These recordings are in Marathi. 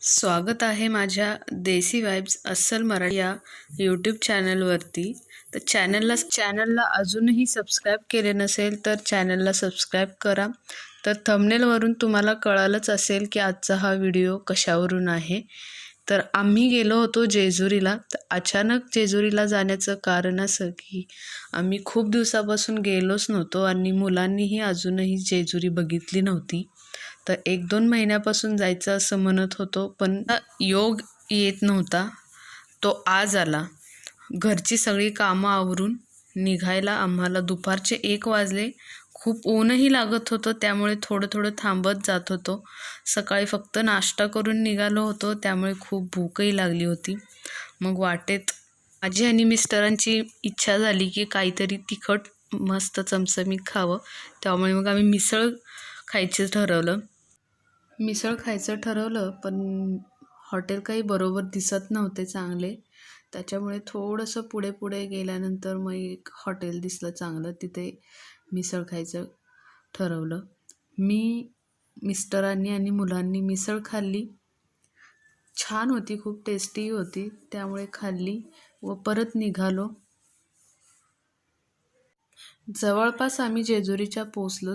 स्वागत आहे माझ्या देसी वाइब्स अस्सल मराठी या यूट्यूब चॅनलवरती. तर चॅनलला अजूनही सबस्क्राईब केले नसेल तर चॅनलला सबस्क्राईब करा. तर थंबनेलवरून तुम्हाला कळालंच असेल की आजचा हा व्हिडिओ कशावरून आहे. तर आम्ही गेलो होतो जेजुरीला. तर अचानक जेजुरीला जाण्याचं कारण असं की आम्ही खूप दिवसापासून गेलोच नव्हतो आणि मुलांनीही अजूनही जेजुरी बघितली नव्हती. तर 1-2 महिन्यापासून जायचं असं म्हणत होतो, पण योग येत नव्हता. तो आज आला. घरची सगळी कामं आवरून निघायला आम्हाला दुपारचे 1 वाजले. खूप ऊनही लागत होतं, त्यामुळे थोडं थांबत जात होतो. सकाळी फक्त नाश्ता करून निघालो होतो, त्यामुळे खूप भूकही लागली होती. मग वाटेत माझी आणि मिस्टरांची इच्छा झाली की काहीतरी तिखट मस्त चमचमीत खावं. त्यामुळे मग आम्ही मिसळ खायचं ठरवलं, पण हॉटेल काही बरोबर दिसत नव्हते चांगले. त्याच्यामुळे थोडंसं पुढे गेल्यानंतर मग एक हॉटेल दिसलं चांगलं, तिथे मिसळ खायचं ठरवलं. मी, मिस्टरांनी आणि मुलांनी मिसळ खाल्ली. छान होती, खूप टेस्टी होती, त्यामुळे खाल्ली व परत निघालो. जवळपास आम्ही जेजुरीच्या पोचलो.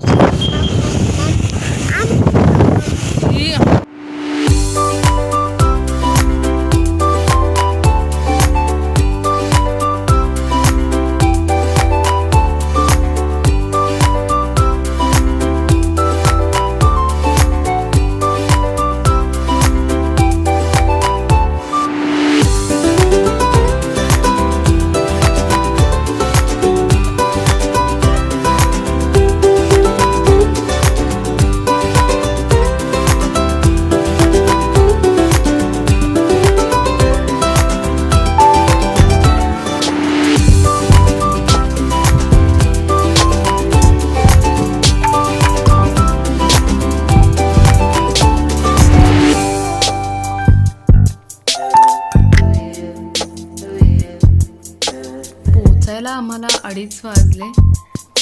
पोचायला आम्हाला 2:30 वाजले.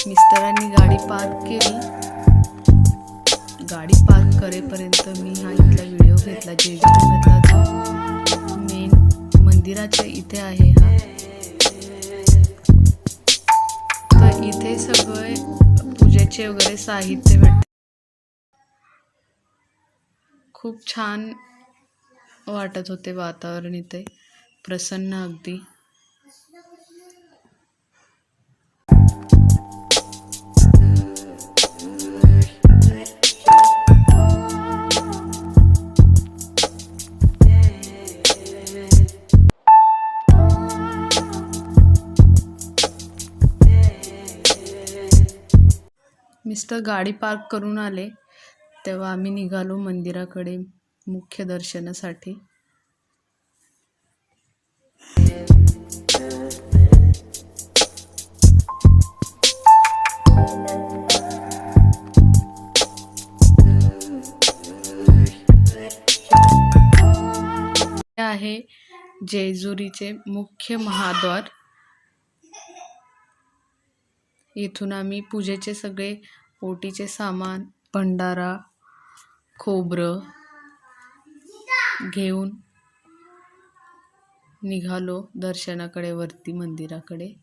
मिस्टरांनी गाडी पार्क केली. गाडी पार्क करेपर्यंत मी हा इथला व्हिडिओ घेतला. जेजुरीमधला जो मेन मंदिराच्या इथे आहे हा. तर इथे सगळे पूजेचे वगैरे साहित्य भेटते. खूप छान वाटत होते वातावरण इथे, प्रसन्न अगदी. मिस्टर गाडी पार्क करून आले तेव्हा आम्ही निघालो मंदिराकडे मुख्य दर्शनासाठी. हे आहे जेजुरीचे मुख्य महाद्वार. इथून आम्ही पूजेचे सगळे ओटीचे सामान, भंडारा, खोबरं घेऊन निघालो दर्शनाकडे वरती मंदिराकडे.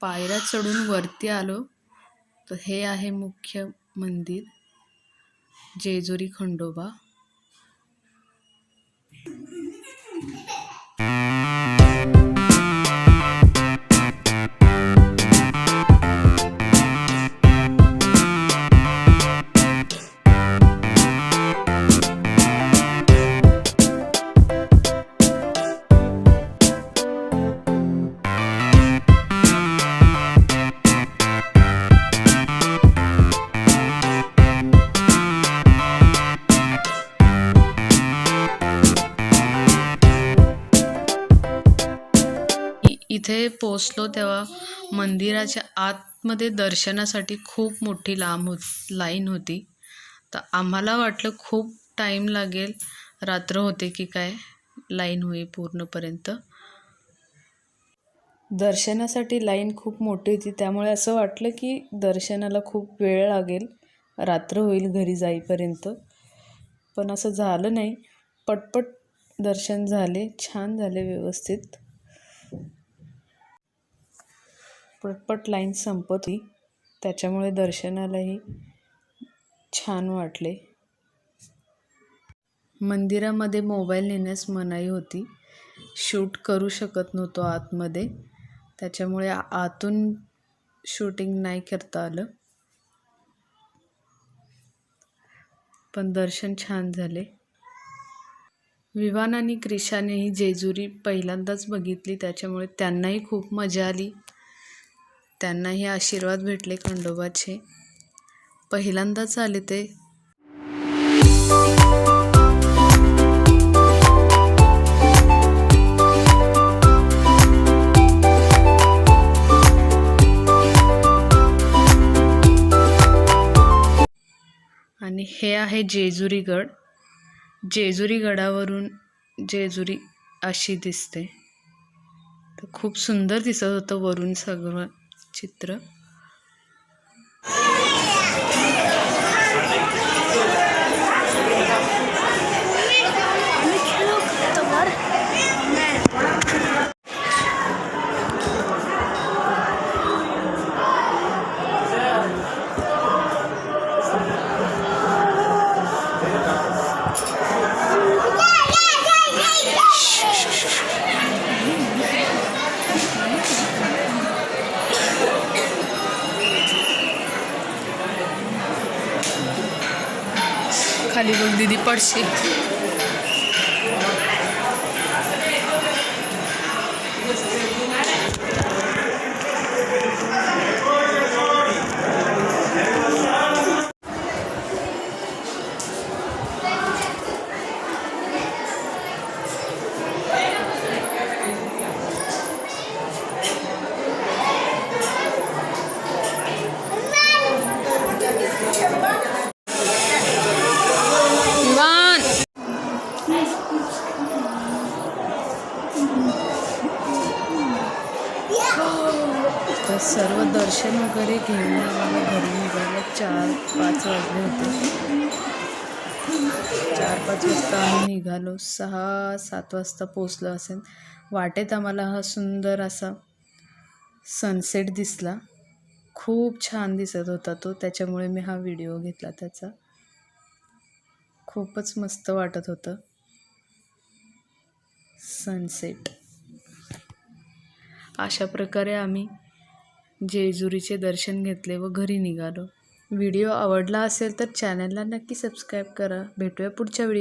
पायऱ्या चढून वरती आलो तर हे आहे मुख्य मंदिर, जेजुरी खंडोबा. इथे पोचलो तेव्हा मंदिराच्या आतमध्ये दर्शनासाठी खूप मोठी लाईन होती. तर आम्हाला वाटलं खूप टाईम लागेल, रात्र होते की काय लाईन होई पूर्णपर्यंत. दर्शनासाठी लाईन खूप मोठी होती, त्यामुळे असं वाटलं की दर्शनाला खूप वेळ लागेल, रात्र होईल घरी जाईपर्यंत. पण असं झालं नाही, पटपट दर्शन झाले, छान झाले व्यवस्थित. पटपट लाईन संपत होती, त्याच्यामुळे दर्शनालाही छान वाटले. मंदिरामध्ये मोबाईल नेण्यास मनाई होती, शूट करू शकत नव्हतो आतमध्ये, त्याच्यामुळे आतून शूटिंग नाही करता आलं. पण दर्शन छान झाले. विवान आणि क्रिशाने ही जेजुरी पहिल्यांदाच बघितली, त्याच्यामुळे त्यांनाही खूप मजा आली. त्यांनाही आशीर्वाद भेटले खंडोबाचे. पहिल्यांदाच आले ते. आणि हे आहे जेजुरी गड. जेजुरी गडावरून जेजुरी अशी दिसते. तर खूप सुंदर दिसत होतं वरून सगळं चित्र. खाली बघ दीदी, पडशील. तर सर्व दर्शन वगैरे घेऊन आम्हाला घरी निघायला 4-5 वाजले होते. 4-5 वाजता आम्ही निघालो, 6-7 वाजता पोचलो असेल. वाटेत आम्हाला हा सुंदर असा सनसेट दिसला. खूप छान दिसत होता तो, त्याच्यामुळे मी हा व्हिडिओ घेतला त्याचा. खूपच मस्त वाटत होतं सनसेट. अशा प्रकारे आम्ही जेजुरीचे दर्शन घेतले व घरी निघालो. व्हिडिओ आवडला असेल तर चॅनलला नक्की सबस्क्राईब करा. भेटूया पुढच्या व्हिडिओ.